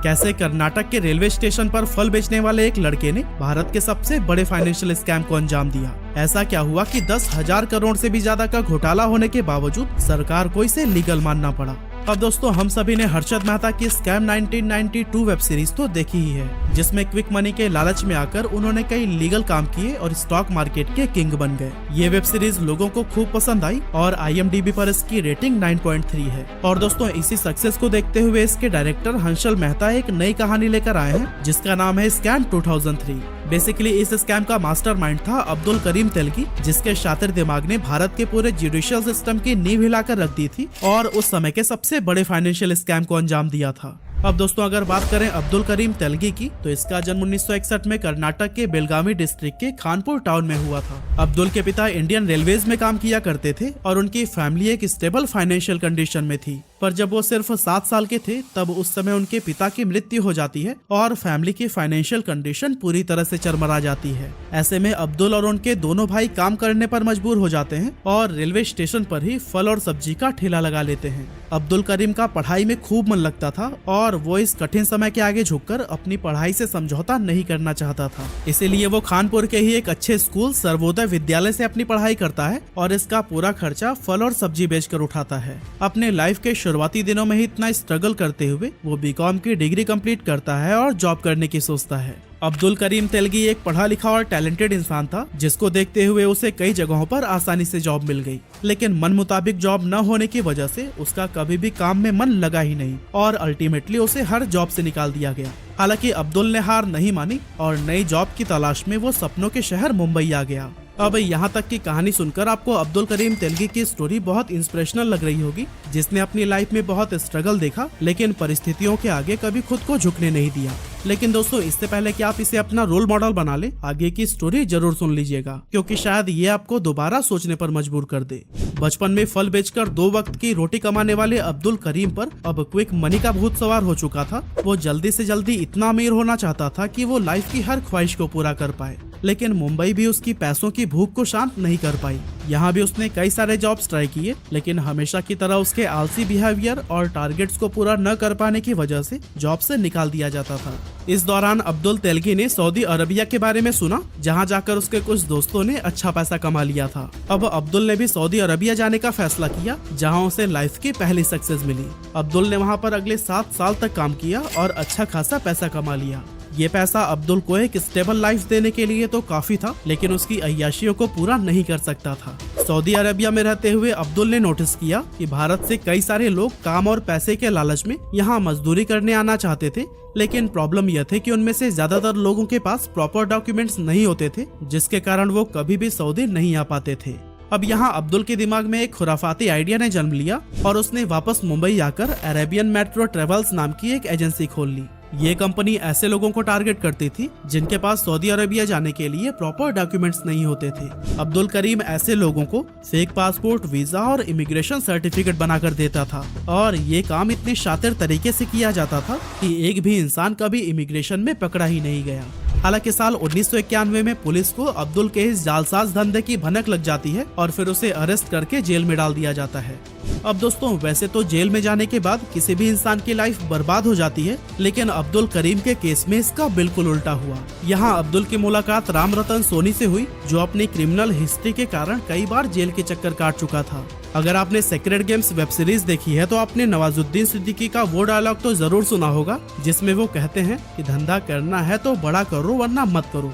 कैसे कर्नाटक के railway station पर फल बेचने वाले एक लड़के ने भारत के सबसे बड़े फाइनेंशियल स्कैम को अंजाम दिया। ऐसा क्या हुआ कि 10,000 करोड़ से भी ज्यादा का घोटाला होने के बावजूद सरकार को इसे लीगल मानना पड़ा। अब दोस्तों, हम सभी ने हर्षद मेहता की स्कैम 1992 वेब सीरीज तो देखी ही है, जिसमें क्विक मनी के लालच में आकर उन्होंने कई लीगल काम किए और स्टॉक मार्केट के किंग बन गए। ये वेब सीरीज लोगों को खूब पसंद आई और IMDb पर इसकी रेटिंग 9.3 है। और दोस्तों, इसी सक्सेस को देखते हुए इसके डायरेक्टर हंसल मेहता एक नई कहानी लेकर आए हैं, जिसका नाम है स्कैम 2003। बेसिकली इस स्कैम का मास्टरमाइंड था अब्दुल करीम तेलगी, जिसके शातिर दिमाग ने भारत के पूरे जुडिशियल सिस्टम की नींव हिलाकर रख दी थी और उस समय के सबसे बड़े फाइनेंशियल स्कैम को अंजाम दिया था। अब दोस्तों, अगर बात करें अब्दुल करीम तेलगी की, तो इसका जन्म 1961 में कर्नाटक के बेलगावी डिस्ट्रिक्ट के खानपुर टाउन में हुआ था। अब्दुल के पिता इंडियन रेलवेज में काम किया करते थे और उनकी फैमिली एक स्टेबल फाइनेंशियल कंडीशन में थी। पर जब वो सिर्फ 7 साल के थे, तब उस समय उनके पिता की मृत्यु हो जाती है और फैमिली की फाइनेंशियल कंडीशन पूरी तरह से चरमरा जाती है। ऐसे में अब्दुल और उनके दोनों भाई काम करने पर मजबूर हो जाते हैं और रेलवे स्टेशन पर ही फल और सब्जी का ठेला लगा लेते हैं। अब्दुल करीम का पढ़ाई में खूब मन लगता था और वो इस कठिन समय के आगे झुककर अपनी पढ़ाई से समझौता नहीं करना चाहता था। इसीलिए वो खानपुर के ही एक अच्छे स्कूल सर्वोदय विद्यालय से अपनी पढ़ाई करता है और इसका पूरा खर्चा फल और सब्जी बेचकर उठाता है। अपने लाइफ के शुरुआती दिनों में ही इतना स्ट्रगल करते हुए वो BCom की डिग्री कंप्लीट करता है और जॉब करने की सोचता है। अब्दुल करीम तेलगी एक पढ़ा लिखा और टैलेंटेड इंसान था, जिसको देखते हुए उसे कई जगहों पर आसानी से जॉब मिल गई। लेकिन मन मुताबिक जॉब न होने की वजह से उसका कभी भी काम में मन लगा ही नहीं और अल्टीमेटली उसे हर जॉब से निकाल दिया गया। हालांकि अब्दुल ने हार नहीं मानी और नई जॉब की तलाश में वो सपनों के शहर मुंबई आ गया। अब यहाँ तक की कहानी सुनकर आपको अब्दुल करीम तेलगी की स्टोरी बहुत इंस्पिरेशनल लग रही होगी, जिसने अपनी लाइफ में बहुत स्ट्रगल देखा लेकिन परिस्थितियों के आगे कभी खुद को झुकने नहीं दिया। लेकिन दोस्तों, इससे पहले कि आप इसे अपना रोल मॉडल बना ले, आगे की स्टोरी जरूर सुन लीजिएगा, क्योंकि शायद ये आपको दोबारा सोचने पर मजबूर कर दे। बचपन में फल बेचकर 2 वक्त की रोटी कमाने वाले अब्दुल करीम पर अब क्विक मनी का भूत सवार हो चुका था। वो जल्दी से जल्दी इतना अमीर होना चाहता था कि वो लाइफ की हर ख्वाहिश को पूरा कर पाए। लेकिन मुंबई भी उसकी पैसों की भूख को शांत नहीं कर पाई। यहाँ भी उसने कई सारे जॉब्स ट्राई किए, लेकिन हमेशा की तरह उसके आलसी बिहेवियर और टारगेट्स को पूरा न कर पाने की वजह से जॉब से निकाल दिया जाता था। इस दौरान अब्दुल तेलगी ने सऊदी अरबिया के बारे में सुना, जहाँ जाकर उसके कुछ दोस्तों ने अच्छा पैसा कमा लिया था। अब अब्दुल ने भी सऊदी अरबिया जाने का फैसला किया, जहाँ उसे लाइफ की पहली सक्सेस मिली। अब्दुल ने वहाँ पर अगले 7 साल तक काम किया और अच्छा खासा पैसा कमा लिया। ये पैसा अब्दुल को एक स्टेबल लाइफ देने के लिए तो काफी था, लेकिन उसकी अय्याशियों को पूरा नहीं कर सकता था। सऊदी अरबिया में रहते हुए अब्दुल ने नोटिस किया कि भारत से कई सारे लोग काम और पैसे के लालच में यहाँ मजदूरी करने आना चाहते थे, लेकिन प्रॉब्लम यह थी कि उनमें से ज्यादातर लोगों के पास प्रॉपर डॉक्यूमेंट्स नहीं होते थे, जिसके कारण वो कभी भी सऊदी नहीं आ पाते थे। अब यहाँ अब्दुल के दिमाग में एक खुराफाती आइडिया ने जन्म लिया और उसने वापस मुंबई आकर अरेबियन मेट्रो ट्रेवल्स नाम की एक एजेंसी खोल ली। ये कंपनी ऐसे लोगों को टारगेट करती थी जिनके पास सऊदी अरबिया जाने के लिए प्रॉपर डॉक्यूमेंट्स नहीं होते थे। अब्दुल करीम ऐसे लोगों को फेक पासपोर्ट, वीजा और इमिग्रेशन सर्टिफिकेट बनाकर देता था और ये काम इतने शातिर तरीके से किया जाता था कि एक भी इंसान कभी इमिग्रेशन में पकड़ा ही नहीं गया। हालांकि साल 1991 में पुलिस को अब्दुल के इस जालसाज धंधे की भनक लग जाती है और फिर उसे अरेस्ट करके जेल में डाल दिया जाता है। अब दोस्तों, वैसे तो जेल में जाने के बाद किसी भी इंसान की लाइफ बर्बाद हो जाती है, लेकिन अब्दुल करीम के केस में इसका बिल्कुल उल्टा हुआ। यहाँ अब्दुल की मुलाकात राम रतन सोनी से हुई, जो अपनी क्रिमिनल हिस्ट्री के कारण कई बार जेल के चक्कर काट चुका था। अगर आपने सेक्रेड गेम्स वेब सीरीज देखी है तो आपने नवाजुद्दीन सिद्दीकी का वो डायलॉग तो जरूर सुना होगा, जिसमें वो कहते हैं कि धंधा करना है तो बड़ा करो वरना मत करो।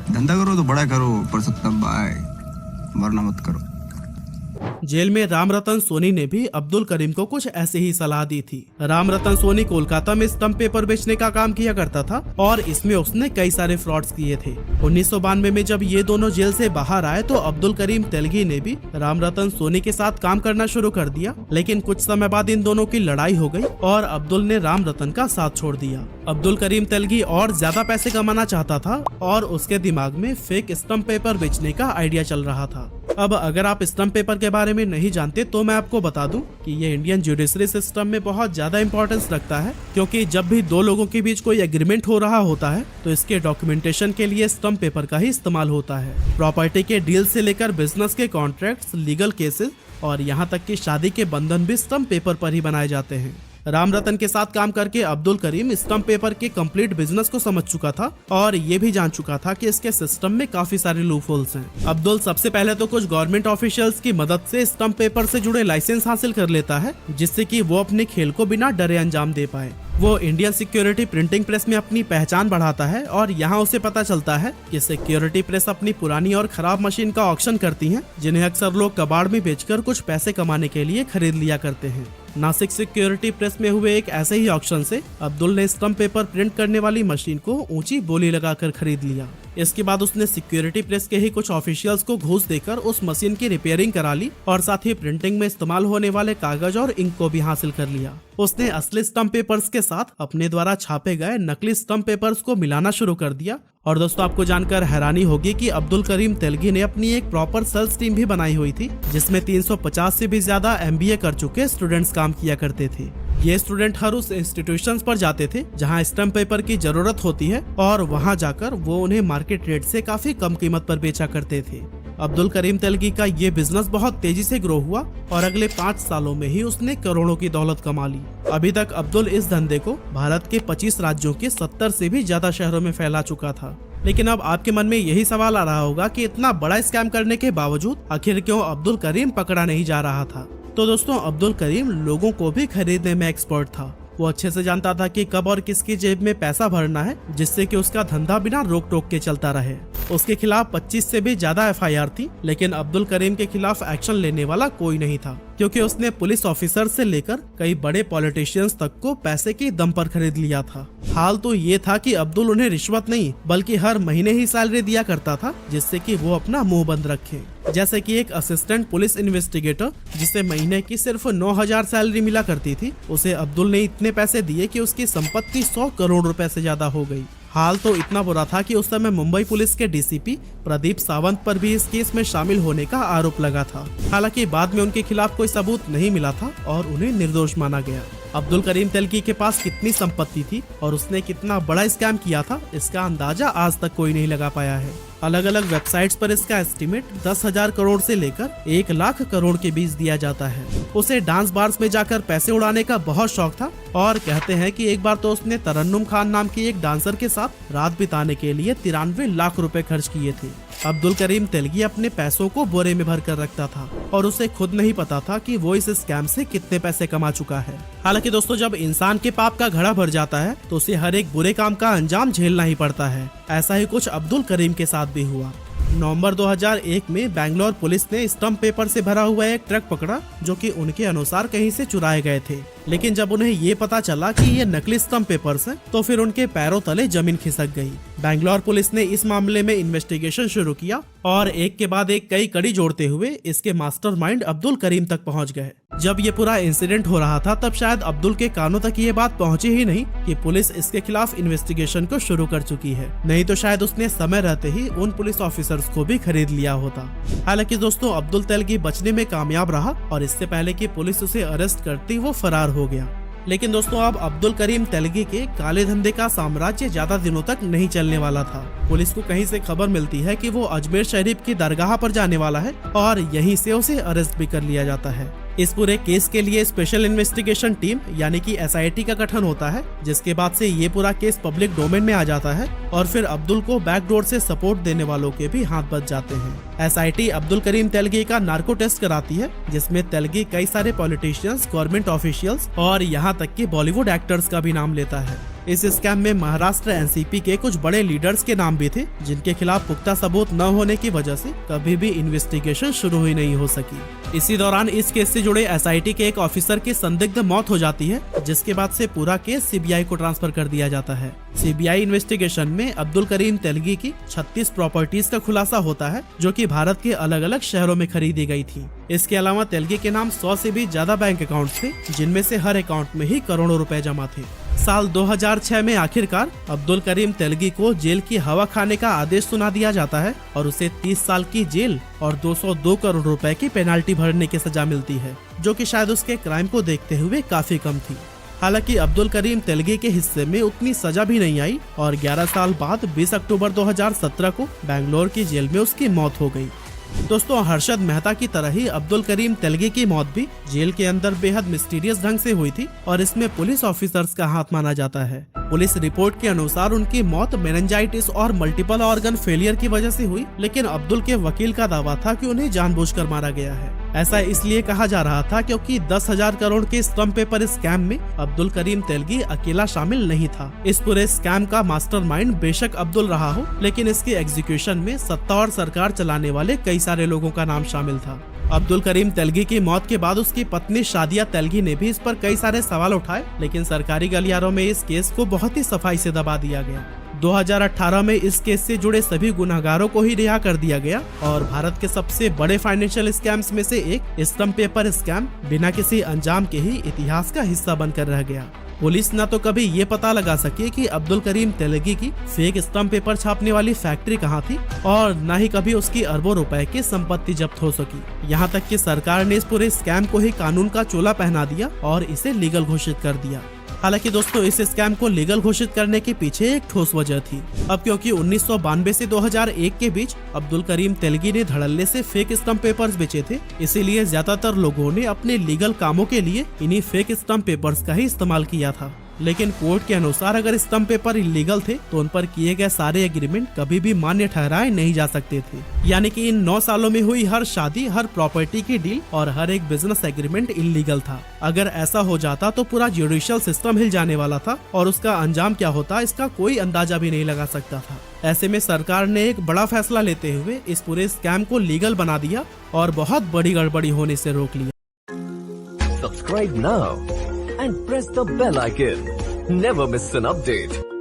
धंधा करो तो बड़ा करो, पर सत्ता बाय, वरना मत करो। जेल में राम रतन सोनी ने भी अब्दुल करीम को कुछ ऐसे ही सलाह दी थी। राम रतन सोनी कोलकाता में स्टम्प पेपर बेचने का काम किया करता था और इसमें उसने कई सारे फ्रॉड्स किए थे। 1992 में जब ये दोनों जेल से बाहर आए तो अब्दुल करीम तेलगी ने भी राम रतन सोनी के साथ काम करना शुरू कर दिया, लेकिन कुछ समय बाद इन दोनों की लड़ाई हो गई और अब्दुल ने राम रतन का साथ छोड़ दिया। अब्दुल करीम तेलगी और ज्यादा पैसे कमाना चाहता था और उसके दिमाग में फेक स्टम्प पेपर बेचने का आइडिया चल रहा था। अब अगर आप स्टम्प पेपर के बारे में नहीं जानते तो मैं आपको बता दूं कि ये इंडियन जुडिशरी सिस्टम में बहुत ज्यादा इंपॉर्टेंस रखता है, क्योंकि जब भी 2 लोगों के बीच कोई एग्रीमेंट हो रहा होता है तो इसके डॉक्यूमेंटेशन के लिए स्टम्प पेपर का ही इस्तेमाल होता है। प्रॉपर्टी के डील से लेकर बिजनेस के कॉन्ट्रैक्ट्स, लीगल केसेस और यहाँ तक कि शादी के बंधन भी स्टम्प पेपर पर ही बनाए जाते हैं। राम रतन के साथ काम करके अब्दुल करीम स्टम्प पेपर के कंप्लीट बिजनेस को समझ चुका था और ये भी जान चुका था कि इसके सिस्टम में काफी सारे लूप होल्स हैं। अब्दुल सबसे पहले तो कुछ गवर्नमेंट ऑफिशियल्स की मदद से स्टम्प पेपर से जुड़े लाइसेंस हासिल कर लेता है, जिससे कि वो अपने खेल को बिना डरे अंजाम दे पाए। वो इंडियन सिक्योरिटी प्रिंटिंग प्रेस में अपनी पहचान बढ़ाता है और यहाँ उसे पता चलता है कि सिक्योरिटी प्रेस अपनी पुरानी और खराब मशीन का ऑक्शन करती हैं, जिन्हें अक्सर लोग कबाड़ में बेचकर कुछ पैसे कमाने के लिए खरीद लिया करते हैं। नासिक सिक्योरिटी प्रेस में हुए एक ऐसे ही ऑक्शन से अब्दुल ने स्टम्प पेपर प्रिंट करने वाली मशीन को ऊंची बोली लगाकर खरीद लिया। इसके बाद उसने सिक्योरिटी प्रेस के ही कुछ ऑफिशियल्स को घूस देकर उस मशीन की रिपेयरिंग करा ली और साथ ही प्रिंटिंग में इस्तेमाल होने वाले कागज और इंक को भी हासिल कर लिया। उसने असली स्टम्प पेपर्स के साथ अपने द्वारा छापे गए नकली स्टम्प पेपर्स को मिलाना शुरू कर दिया। और दोस्तों, आपको जानकर हैरानी होगी कि अब्दुल करीम तेलगी ने अपनी एक प्रॉपर सेल्स टीम भी बनाई हुई थी, जिसमें 350 से भी ज्यादा MBA कर चुके स्टूडेंट्स काम किया करते थे। ये स्टूडेंट हर उस इंस्टीट्यूशंस पर जाते थे जहां स्टम्प पेपर की जरूरत होती है और वहां जाकर वो उन्हें मार्केट रेट से काफी कम कीमत पर बेचा करते थे। अब्दुल करीम तेलगी का ये बिजनेस बहुत तेजी से ग्रो हुआ और अगले 5 सालों में ही उसने करोड़ों की दौलत कमा ली। अभी तक अब्दुल इस धंधे को भारत के 25 राज्यों के 70 से भी ज्यादा शहरों में फैला चुका था। लेकिन अब आपके मन में यही सवाल आ रहा होगा कि इतना बड़ा स्कैम करने के बावजूद आखिर क्यों अब्दुल करीम पकड़ा नहीं जा रहा था। तो दोस्तों, अब्दुल करीम लोगों को भी खरीदने में एक्सपर्ट था। वो अच्छे से जानता था कि कब और किसकी जेब में पैसा भरना है, जिससे कि उसका धंधा बिना रोक टोक के चलता रहे। उसके खिलाफ 25 से भी ज्यादा FIR थी, लेकिन अब्दुल करीम के खिलाफ एक्शन लेने वाला कोई नहीं था, क्योंकि उसने पुलिस ऑफिसर से लेकर कई बड़े पॉलिटिशियंस तक को पैसे के दम पर खरीद लिया था। हाल तो ये था कि अब्दुल उन्हें रिश्वत नहीं बल्कि हर महीने ही सैलरी दिया करता था, जिससे कि वो अपना मुंह बंद रखे। जैसे कि एक असिस्टेंट पुलिस इन्वेस्टिगेटर जिसे महीने की सिर्फ 9,000 सैलरी मिला करती थी, उसे अब्दुल ने इतने पैसे दिए कि उसकी संपत्ति 100 करोड़ रुपए से ज्यादा हो गई। हाल तो इतना बुरा था कि उस समय मुंबई पुलिस के DCP प्रदीप सावंत पर भी इस केस में शामिल होने का आरोप लगा था। हालांकि बाद में उनके खिलाफ कोई सबूत नहीं मिला था और उन्हें निर्दोष माना गया। अब्दुल करीम तेलगी के पास कितनी संपत्ति थी और उसने कितना बड़ा स्कैम किया था, इसका अंदाजा आज तक कोई नहीं लगा पाया है। अलग अलग वेबसाइट्स पर इसका एस्टीमेट 10,000 करोड़ से लेकर 1 लाख करोड़ के बीच दिया जाता है। उसे डांस बार्स में जाकर पैसे उड़ाने का बहुत शौक था और कहते हैं कि एक बार तो उसने तरन्नुम खान नाम की एक डांसर के साथ रात बिताने के लिए 93 लाख रुपए खर्च किए थे। अब्दुल करीम तेलगी अपने पैसों को बोरे में भर कर रखता था और उसे खुद नहीं पता था कि वो इस स्कैम से कितने पैसे कमा चुका है। हालांकि दोस्तों, जब इंसान के पाप का घड़ा भर जाता है तो उसे हर एक बुरे काम का अंजाम झेलना ही पड़ता है। ऐसा ही कुछ अब्दुल करीम के साथ भी हुआ। नवंबर 2001 में बैंगलोर पुलिस ने स्टम्प पेपर से भरा हुआ एक ट्रक पकड़ा, जो कि उनके अनुसार कहीं से चुराए गए थे। लेकिन जब उन्हें ये पता चला कि ये नकली स्टम्प पेपर्स हैं, तो फिर उनके पैरों तले जमीन खिसक गई। बैंगलोर पुलिस ने इस मामले में इन्वेस्टिगेशन शुरू किया और एक के बाद एक कई कड़ी जोड़ते हुए इसके मास्टरमाइंड अब्दुल करीम तक पहुंच गए। जब ये पूरा इंसिडेंट हो रहा था, तब शायद अब्दुल के कानों तक ये बात पहुंची ही नहीं कि पुलिस इसके खिलाफ इन्वेस्टिगेशन को शुरू कर चुकी है। नहीं तो शायद उसने समय रहते ही उन पुलिस ऑफिसर्स को भी खरीद लिया होता। हालांकि दोस्तों, अब्दुल तेलगी बचने में कामयाब रहा और इससे पहले कि पुलिस उसे अरेस्ट करती वो फरार हो गया। लेकिन दोस्तों, अब अब्दुल करीम तेलगी के काले धंधे का साम्राज्य ज्यादा दिनों तक नहीं चलने वाला था। पुलिस को कहीं से खबर मिलती है कि वो अजमेर शरीफ की दरगाह पर जाने वाला है और यहीं से उसे अरेस्ट भी कर लिया जाता है। इस पूरे केस के लिए स्पेशल इन्वेस्टिगेशन टीम यानी कि SIT का गठन होता है, जिसके बाद से ये पूरा केस पब्लिक डोमेन में आ जाता है और फिर अब्दुल को बैकडोर से सपोर्ट देने वालों के भी हाथ बच जाते हैं। SIT अब्दुल करीम तेलगी का नार्को टेस्ट कराती है, जिसमें तेलगी कई सारे पॉलिटिशियंस, गवर्नमेंट ऑफिशियल्स और यहाँ तक कि बॉलीवुड एक्टर्स का भी नाम लेता है। इस स्कैम में महाराष्ट्र NCP के कुछ बड़े लीडर्स के नाम भी थे, जिनके खिलाफ पुख्ता सबूत न होने की वजह से कभी भी इन्वेस्टिगेशन शुरू ही नहीं हो सकी। इसी दौरान इस केस से जुड़े SIT के एक ऑफिसर की संदिग्ध मौत हो जाती है, जिसके बाद से पूरा केस CBI को ट्रांसफर कर दिया जाता है। CBI इन्वेस्टिगेशन में अब्दुल करीम तेलगी की 36 प्रॉपर्टीज का खुलासा होता है, जो कि भारत के अलग अलग शहरों में खरीदी गई थी। इसके अलावा तेलगी के नाम 100 से भी ज्यादा बैंक अकाउंट थे, जिनमें से हर अकाउंट में ही करोड़ों रुपए जमा थे। साल 2006 में आखिरकार अब्दुल करीम तेलगी को जेल की हवा खाने का आदेश सुना दिया जाता है और उसे 30 साल की जेल और 202 करोड़ रुपए की पेनाल्टी भरने की सजा मिलती है, जो कि शायद उसके क्राइम को देखते हुए काफी कम थी। हालांकि अब्दुल करीम तेलगी के हिस्से में उतनी सजा भी नहीं आई और 11 साल बाद 20 अक्टूबर 2017 को बैंगलोर की जेल में उसकी मौत हो गई। दोस्तों, हर्षद मेहता की तरह ही अब्दुल करीम तेलगी की मौत भी जेल के अंदर बेहद मिस्टीरियस ढंग से हुई थी और इसमें पुलिस ऑफिसर्स का हाथ माना जाता है। पुलिस रिपोर्ट के अनुसार उनकी मौत मेनिंजाइटिस और मल्टीपल ऑर्गन फेलियर की वजह से हुई, लेकिन अब्दुल के वकील का दावा था कि उन्हें जानबूझकर मारा गया है। ऐसा इसलिए कहा जा रहा था क्योंकि 10,000 करोड़ के स्टम्प पेपर स्कैम में अब्दुल करीम तेलगी अकेला शामिल नहीं था। इस पूरे स्कैम का मास्टरमाइंड बेशक अब्दुल रहा हो, लेकिन इसके एग्जीक्यूशन में सत्ता और सरकार चलाने वाले कई सारे लोगों का नाम शामिल था। अब्दुल करीम तेलगी की मौत के बाद उसकी पत्नी शादिया तेलगी ने भी इस पर कई सारे सवाल उठाए, लेकिन सरकारी गलियारों में इस केस को बहुत ही सफाई से दबा दिया गया। 2018 में इस केस से जुड़े सभी गुनहगारों को ही रिहा कर दिया गया और भारत के सबसे बड़े फाइनेंशियल स्कैम्स में से एक स्टम्प पेपर स्कैम बिना किसी अंजाम के ही इतिहास का हिस्सा बनकर रह गया। पुलिस न तो कभी ये पता लगा सके कि अब्दुल करीम तेलगी की फेक स्टम्प पेपर छापने वाली फैक्ट्री कहाँ थी और न ही कभी उसकी अरबों रुपए की संपत्ति जब्त हो सकी। यहाँ तक कि सरकार ने इस पूरे स्कैम को ही कानून का चोला पहना दिया और इसे लीगल घोषित कर दिया। हालांकि दोस्तों, इस स्कैम को लीगल घोषित करने के पीछे एक ठोस वजह थी। अब क्योंकि 1992 से 2001 के बीच अब्दुल करीम तेलगी ने धड़ल्ले से फेक स्टम्प पेपर्स बेचे थे, इसीलिए ज्यादातर लोगों ने अपने लीगल कामों के लिए इन्हीं फेक स्टम्प पेपर्स का ही इस्तेमाल किया था। लेकिन कोर्ट के अनुसार अगर स्टम्प पेपर इलीगल थे तो उन पर किए गए सारे एग्रीमेंट कभी भी मान्य ठहराए नहीं जा सकते थे। यानी कि इन 9 सालों में हुई हर शादी, हर प्रॉपर्टी की डील और हर एक बिजनेस एग्रीमेंट इलीगल था। अगर ऐसा हो जाता तो पूरा जुडिशियल सिस्टम हिल जाने वाला था और उसका अंजाम क्या होता इसका कोई अंदाजा भी नहीं लगा सकता था। ऐसे में सरकार ने एक बड़ा फैसला लेते हुए इस पूरे स्कैम को लीगल बना दिया और बहुत बड़ी गड़बड़ी होने से रोक लिया। Subscribe now and press the bell icon. Never miss an update.